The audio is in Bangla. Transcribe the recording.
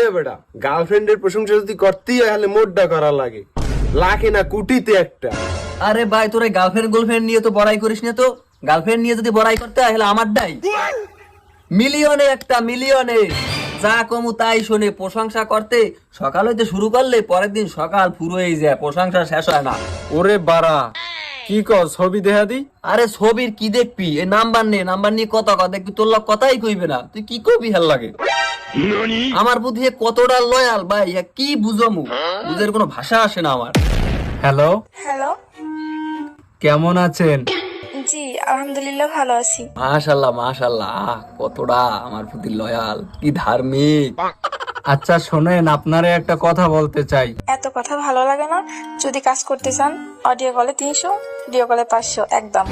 এ বেটা, গার্লফ্রেন্ডের প্রশংসা যদি করতেই হয় তাহলে মোডটা করা লাগে, লাখে না কুটিতে একটা। আরে ভাই তোর গার্লফ্রেন্ড নিয়ে তো বড়াই করিস না তো। গার্লফ্রেন্ড নিয়ে যদি বড়াই করতে হয় তাহলে আমার ডাই মিলিয়নে একটা, মিলিয়নে। যা কমু তাই শোনে। প্রশংসা করতে সকাল হইতে শুরু করলে পরের দিন সকাল পুরো হয়ে যায়, প্রশংসা শেষ হয় না। ওরে বাড়া, কি কর ছবি দেখা দি। আরে ছবির কি দেখবি, এই নাম্বার নিয়ে কথা দেখবি, তোর লোক কথাই কইবে না, তুই কি কবি হেল লাগে। আমার বুদ্ধি কতটা লয়াল ভাই, কি বুঝমু, বুঝের কোনো ভাষা আসে না আমার। হ্যালো, হ্যালো, কেমন আছেন? জি আলহামদুলিল্লাহ ভালো আছি। মাশাল্লাহ মাশাল্লাহ, কতটা আমার প্রতি লয়াল, কি ধার্মিক। আচ্ছা শোনেন, আপনারে একটা কথা বলতে চাই। এত কথা ভালো লাগে না। যদি কাজ করতে চান অডিও কলে 300, ভিডিও কলে 500 একদম।